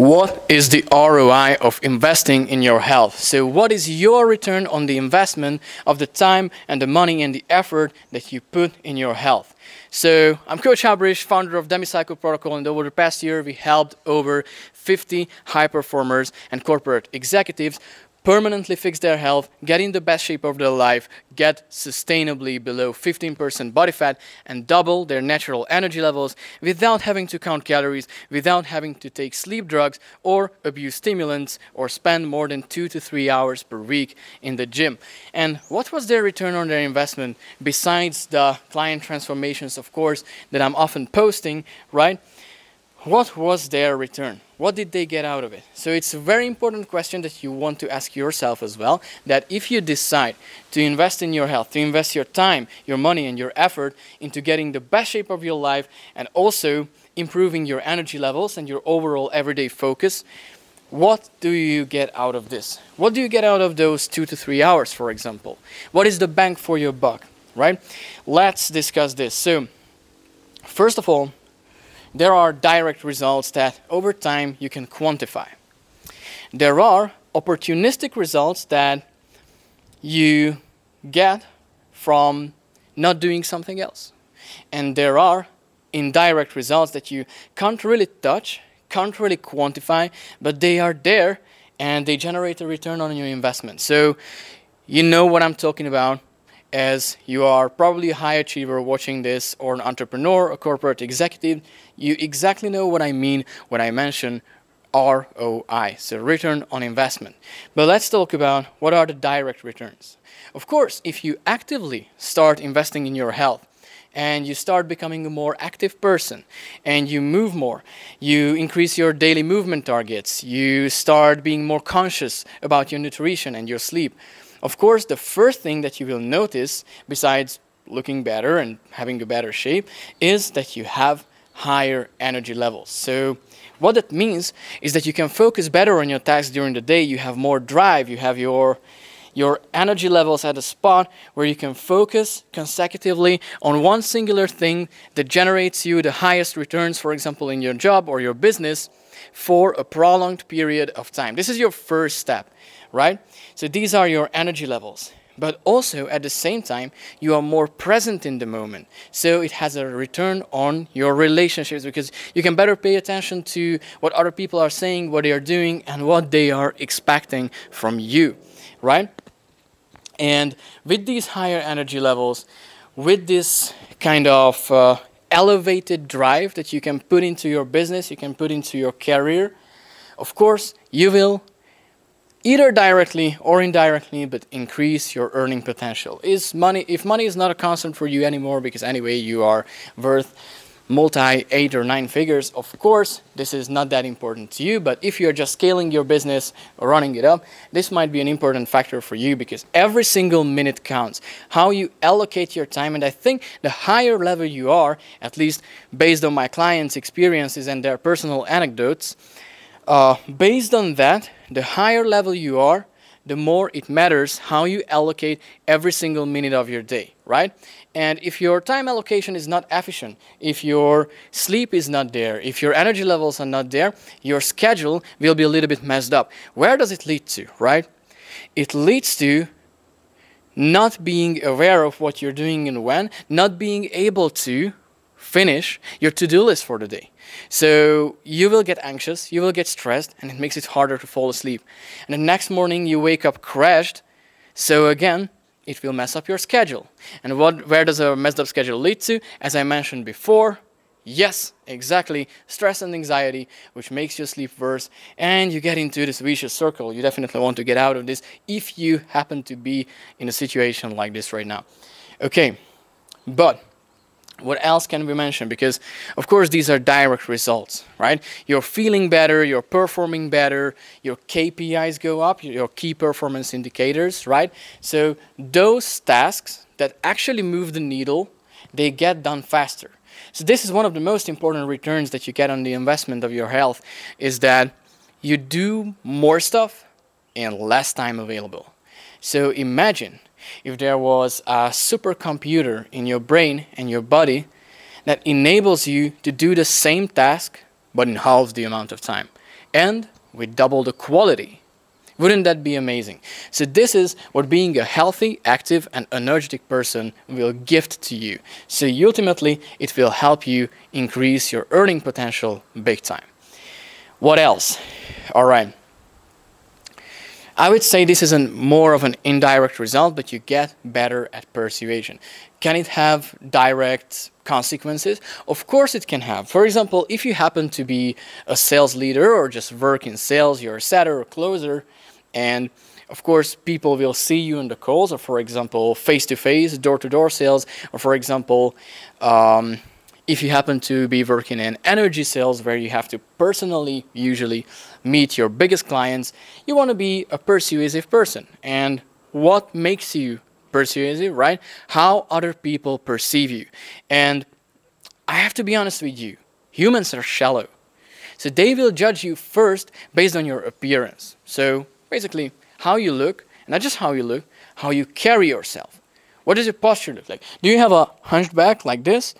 What is the ROI of investing in your health? So what is your return on the investment of the time and the money and the effort that you put in your health? So I'm Coach Abrish, founder of Demicycle Protocol, and over the past year we helped over 50 high performers and corporate executives permanently fix their health, get in the best shape of their life, get sustainably below 15% body fat, and double their natural energy levels without having to count calories, without having to take sleep drugs or abuse stimulants or spend more than 2 to 3 hours per week in the gym. And what was their return on their investment besides the client transformations, of course, that I'm often posting, right? What was their return? What did they get out of it? So it's a very important question that you want to ask yourself as well, that if you decide to invest in your health, to invest your time, your money and your effort into getting the best shape of your life and also improving your energy levels and your overall everyday focus, what do you get out of this? What do you get out of those 2 to 3 hours, for example? What is the bang for your buck, right? Let's discuss this. So, first of all, there are direct results that over time you can quantify. There are opportunistic results that you get from not doing something else. And there are indirect results that you can't really touch, can't really quantify, but they are there and they generate a return on your investment. So you know what I'm talking about, as you are probably a high achiever watching this, or an entrepreneur, a corporate executive. You exactly know what I mean when I mention ROI, so return on investment. But let's talk about what are the direct returns. Of course, if you actively start investing in your health and you start becoming a more active person and you move more, you increase your daily movement targets, you start being more conscious about your nutrition and your sleep, of course, the first thing that you will notice, besides looking better and having a better shape, is that you have higher energy levels. So what that means is that you can focus better on your tasks during the day, you have more drive, you have your energy levels at a spot where you can focus consecutively on one singular thing that generates you the highest returns, for example, in your job or your business, for a prolonged period of time. This is your first step, right? So these are your energy levels. But also, at the same time, you are more present in the moment. So it has a return on your relationships, because you can better pay attention to what other people are saying, what they are doing, and what they are expecting from you, right? And with these higher energy levels, with this kind of elevated drive that you can put into your business, you can put into your career, of course, you will either directly or indirectly, but increase your earning potential. If money is not a constant for you anymore, because anyway you are worth multi 8 or 9 figures, of course this is not that important to you. But if you're just scaling your business or running it up, this might be an important factor for you, because every single minute counts. How you allocate your time, and I think the higher level you are, at least based on my clients' experiences and their personal anecdotes, based on that, the higher level you are, the more it matters how you allocate every single minute of your day, right? And if your time allocation is not efficient, if your sleep is not there, if your energy levels are not there, your schedule will be a little bit messed up. Where does it lead to, right? It leads to not being aware of what you're doing and when, not being able to finish your to-do list for the day. So you will get anxious, you will get stressed, and it makes it harder to fall asleep. And the next morning you wake up crashed, so again, it will mess up your schedule. And where does a messed up schedule lead to? As I mentioned before, yes, exactly, stress and anxiety, which makes your sleep worse, and you get into this vicious circle. You definitely want to get out of this if you happen to be in a situation like this right now. Okay, but what else can we mention? Because, of course, these are direct results, right? You're feeling better, you're performing better, your KPIs go up, your key performance indicators, right? So those tasks that actually move the needle, they get done faster. So this is one of the most important returns that you get on the investment of your health, is that you do more stuff in less time available. So imagine if there was a supercomputer in your brain and your body that enables you to do the same task but in half the amount of time. and we double the quality. Wouldn't that be amazing? So this is what being a healthy, active, and energetic person will gift to you. So ultimately, it will help you increase your earning potential big time. What else? All right. I would say this is more of an indirect result, but you get better at persuasion. Can it have direct consequences? Of course it can have. For example, if you happen to be a sales leader or just work in sales, you're a setter or closer, and of course people will see you in the calls, or for example, face-to-face, door-to-door sales, or for example, if you happen to be working in energy sales where you have to personally usually meet your biggest clients, you want to be a persuasive person. And what makes you persuasive, right? How other people perceive you. And I have to be honest with you, humans are shallow. So they will judge you first based on your appearance. So basically how you look, and not just how you look, how you carry yourself. What does your posture look like? Do you have a hunched back like this?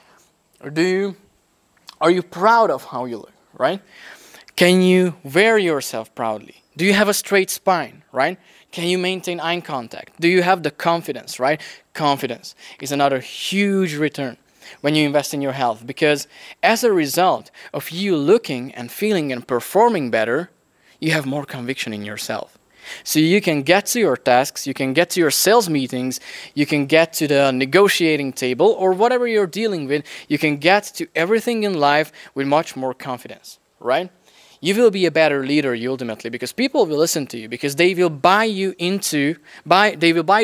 Or are you proud of how you look, right? Can you wear yourself proudly? Do you have a straight spine, right? Can you maintain eye contact? Do you have the confidence, right? Confidence is another huge return when you invest in your health, because as a result of you looking and feeling and performing better, you have more conviction in yourself. So you can get to your tasks, you can get to your sales meetings, you can get to the negotiating table, or whatever you're dealing with, you can get to everything in life with much more confidence, right? You will be a better leader ultimately, because people will listen to you, because they will buy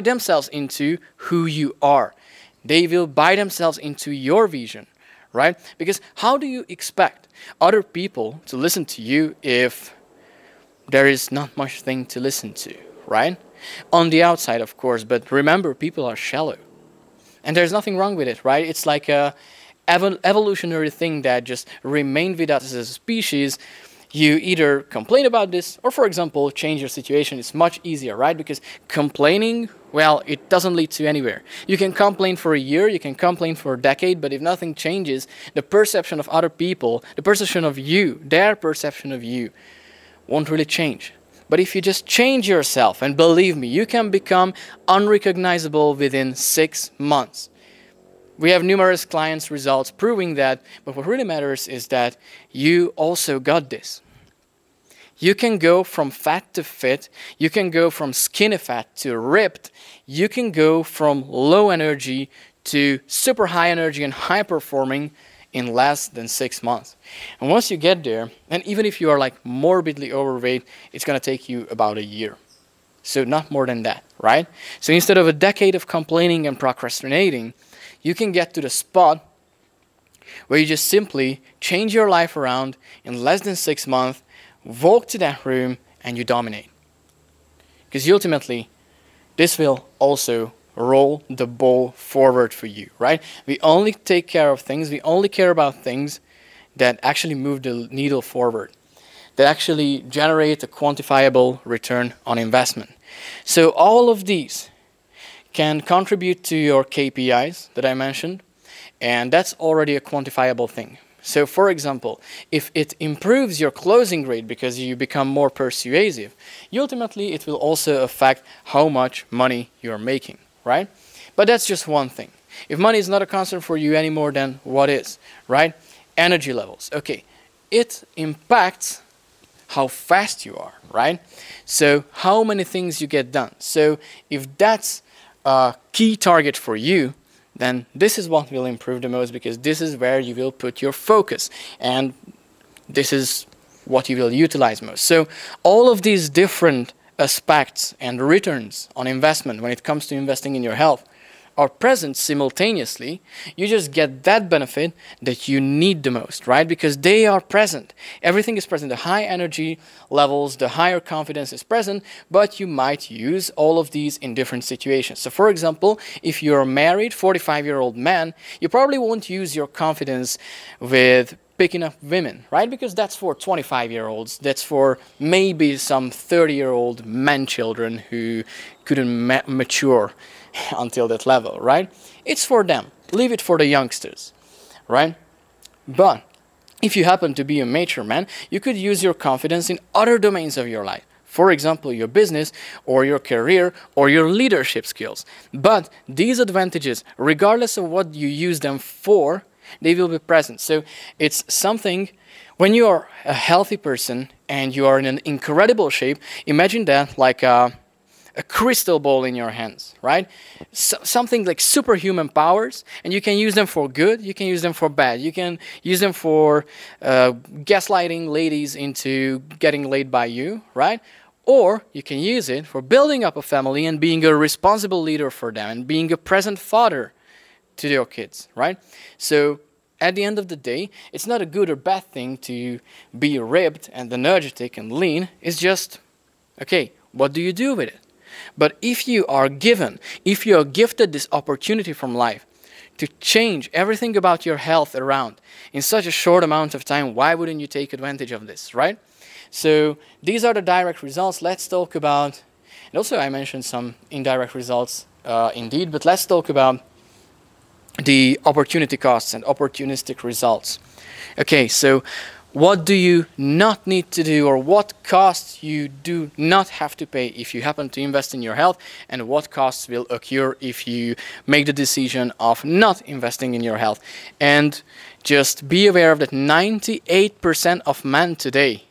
themselves into who you are. They will buy themselves into your vision, right? Because how do you expect other people to listen to you if there is not much thing to listen to, right? On the outside, of course, but remember, people are shallow. And there's nothing wrong with it, right? It's like a evolutionary thing that just remained with us as a species. You either complain about this, or for example, change your situation. It's much easier, right? Because complaining, well, it doesn't lead to anywhere. You can complain for a year, you can complain for a decade, but if nothing changes, the perception of other people, the perception of you, their perception of you, won't really change. But if you just change yourself, and believe me, you can become unrecognizable within 6 months. We have numerous clients' results proving that, but what really matters is that you also got this. You can go from fat to fit, you can go from skinny fat to ripped, you can go from low energy to super high energy and high performing in less than 6 months. And once you get there, and even if you are like morbidly overweight, it's going to take you about a year. So not more than that, right? So instead of a decade of complaining and procrastinating, you can get to the spot where you just simply change your life around in less than 6 months, walk to that room, and you dominate. Because ultimately, this will also roll the ball forward for you, right? We only take care of things, we only care about things that actually move the needle forward, that actually generate a quantifiable return on investment. So all of these can contribute to your KPIs that I mentioned, and that's already a quantifiable thing. So for example, if it improves your closing rate because you become more persuasive, ultimately it will also affect how much money you're making, right? But that's just one thing. If money is not a concern for you anymore, then what is, right? Energy levels. Okay, it impacts how fast you are, right? So how many things you get done. So if that's a key target for you, then this is what will improve the most, because this is where you will put your focus, and this is what you will utilize most. So all of these different aspects and returns on investment when it comes to investing in your health are present simultaneously. You just get that benefit that you need the most, right? Because they are present. Everything is present. The high energy levels, the higher confidence is present, but you might use all of these in different situations. So for example, if you're a married 45-year-old man, you probably won't use your confidence with picking up women, right? Because that's for 25-year-olds. That's for maybe some 30-year-old man children who couldn't mature until that level, right? It's for them. Leave it for the youngsters, right? But If you happen to be a mature man, you could use your confidence in other domains of your life. For example, your business or your career or your leadership skills. But these advantages, regardless of what you use them for, they will be present. So it's something, when you are a healthy person and you are in an incredible shape, imagine that like a crystal ball in your hands, right? Something like superhuman powers, and you can use them for good, you can use them for bad, you can use them for gaslighting ladies into getting laid by you, right? Or you can use it for building up a family and being a responsible leader for them and being a present father to your kids, right? So at the end of the day, it's not a good or bad thing to be ripped and energetic and lean. It's just, okay, what do you do with it? But if you are gifted this opportunity from life to change everything about your health around in such a short amount of time, why wouldn't you take advantage of this, right? So these are the direct results. Let's talk about, and also I mentioned some indirect results indeed, but let's talk about the opportunity costs and opportunistic results. Okay, so what do you not need to do, or what costs you do not have to pay if you happen to invest in your health, and what costs will occur if you make the decision of not investing in your health. And just be aware of that 98% of men today,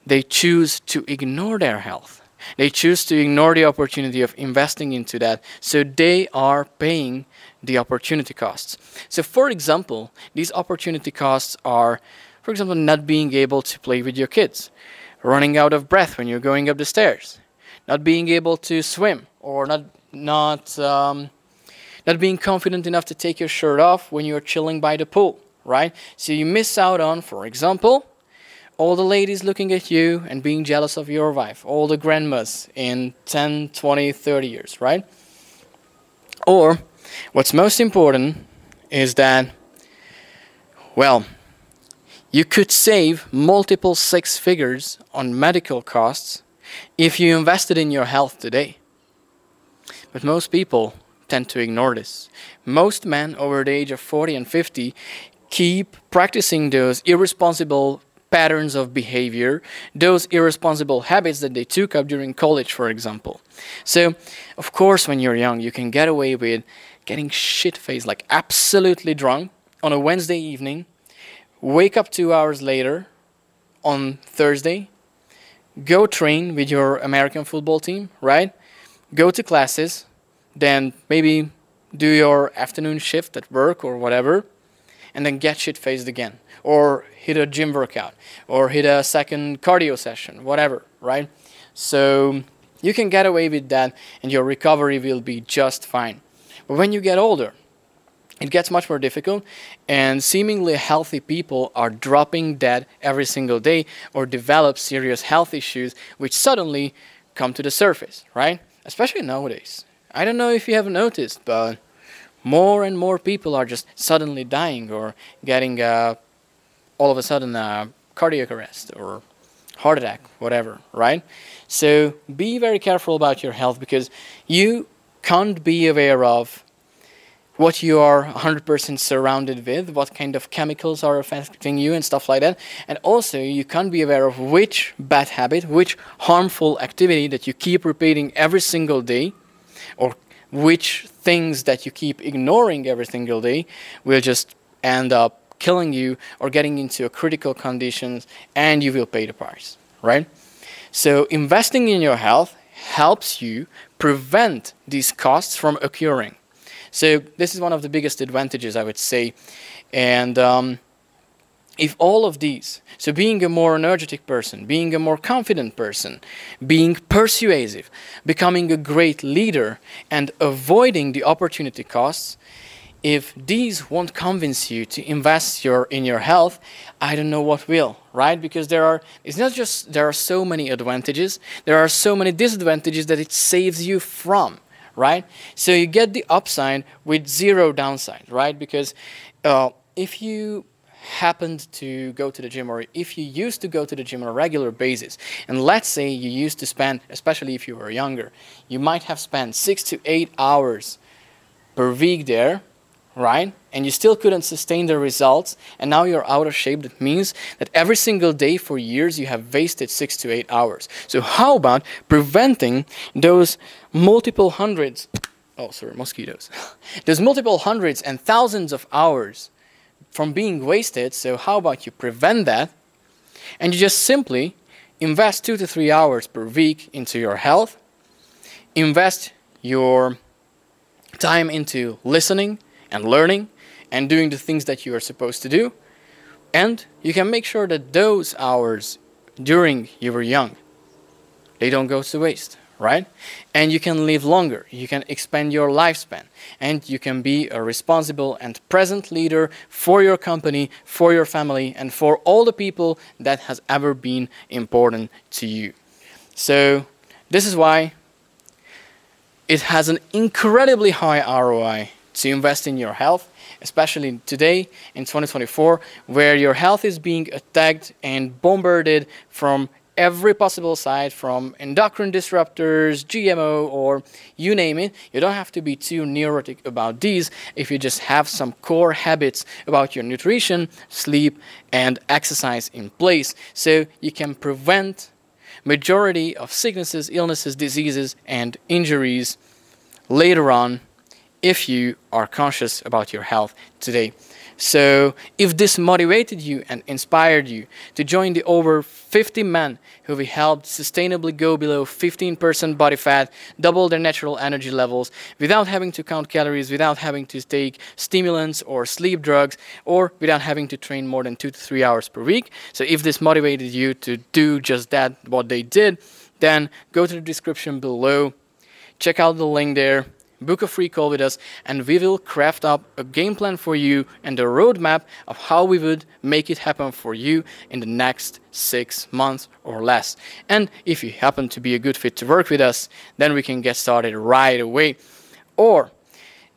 they choose to ignore their health. They choose to ignore the opportunity of investing into that. So they are paying the opportunity costs. So for example, these opportunity costs are, for example, not being able to play with your kids, running out of breath when you're going up the stairs, not being able to swim, or not being confident enough to take your shirt off when you're chilling by the pool, right? So you miss out on, for example, all the ladies looking at you and being jealous of your wife, all the grandmas in 10, 20, 30 years, right? Or, what's most important is that, well, you could save multiple six figures on medical costs if you invested in your health today. But most people tend to ignore this. Most men over the age of 40 and 50 keep practicing those irresponsible patterns of behavior, those irresponsible habits that they took up during college, for example. So, of course, when you're young, you can get away with getting shit-faced, like absolutely drunk on a Wednesday evening, wake up 2 hours later on Thursday, go train with your American football team, right? Go to classes, then maybe do your afternoon shift at work or whatever, and then get shit-faced again. Or hit a gym workout, or hit a second cardio session, whatever, right? So you can get away with that, and your recovery will be just fine. But when you get older, it gets much more difficult, and seemingly healthy people are dropping dead every single day or develop serious health issues which suddenly come to the surface, right? Especially nowadays. I don't know if you have noticed, but more and more people are just suddenly dying or getting all of a sudden cardiac arrest or heart attack, whatever, right? So be very careful about your health, because you can't be aware of what you are 100% surrounded with, what kind of chemicals are affecting you and stuff like that. And also you can't be aware of which bad habit, which harmful activity that you keep repeating every single day, or which things that you keep ignoring every single day will just end up killing you or getting into a critical conditions, and you will pay the price, right? So investing in your health helps you prevent these costs from occurring. So this is one of the biggest advantages, I would say. And if all of these, so being a more energetic person, being a more confident person, being persuasive, becoming a great leader, and avoiding the opportunity costs, if these won't convince you to invest in your health, I don't know what will, right? Because it's not just there are so many advantages, there are so many disadvantages that it saves you from, right? So you get the upside with zero downside, right? Because if you happened to go to the gym, or if you used to go to the gym on a regular basis, and let's say you used to spend, especially if you were younger, you might have spent 6 to 8 hours per week there, right? And you still couldn't sustain the results, and now you're out of shape. That means that every single day for years you have wasted 6 to 8 hours. So how about preventing those multiple hundreds, oh sorry, mosquitoes, those multiple hundreds and thousands of hours from being wasted? So how about you prevent that, and you just simply invest 2 to 3 hours per week into your health, invest your time into listening and learning and doing the things that you are supposed to do, and you can make sure that those hours during you were young, they don't go to waste, right? And you can live longer, you can expand your lifespan, and you can be a responsible and present leader for your company, for your family, and for all the people that has ever been important to you. So this is why it has an incredibly high ROI to invest in your health, especially today in 2024, where your health is being attacked and bombarded from every possible side, from endocrine disruptors, GMO, or you name it. You don't have to be too neurotic about these if you just have some core habits about your nutrition, sleep, and exercise in place, so you can prevent majority of sicknesses, illnesses, diseases, and injuries later on if you are conscious about your health today. So if this motivated you and inspired you to join the over 50 men who we helped sustainably go below 15% body fat, double their natural energy levels without having to count calories, without having to take stimulants or sleep drugs, or without having to train more than 2 to 3 hours per week. So if this motivated you to do just that, what they did, then go to the description below, check out the link there, book a free call with us, and we will craft up a game plan for you and a roadmap of how we would make it happen for you in the next 6 months or less. And if you happen to be a good fit to work with us, then we can get started right away. Or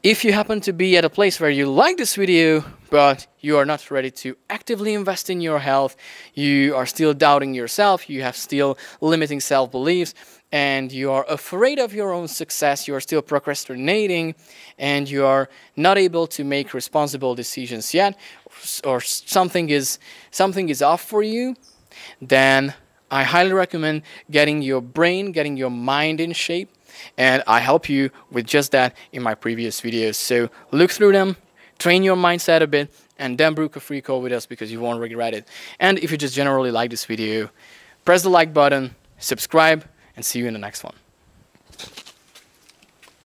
if you happen to be at a place where you like this video, but you are not ready to actively invest in your health, you are still doubting yourself, you have still limiting self-beliefs, and you are afraid of your own success, you are still procrastinating, and you are not able to make responsible decisions yet, or something is off for you, then I highly recommend getting your brain, getting your mind in shape, and I help you with just that in my previous videos. So look through them, train your mindset a bit, and then book a free call with us because you won't regret it. And if you just generally like this video, press the like button, subscribe, and see you in the next one.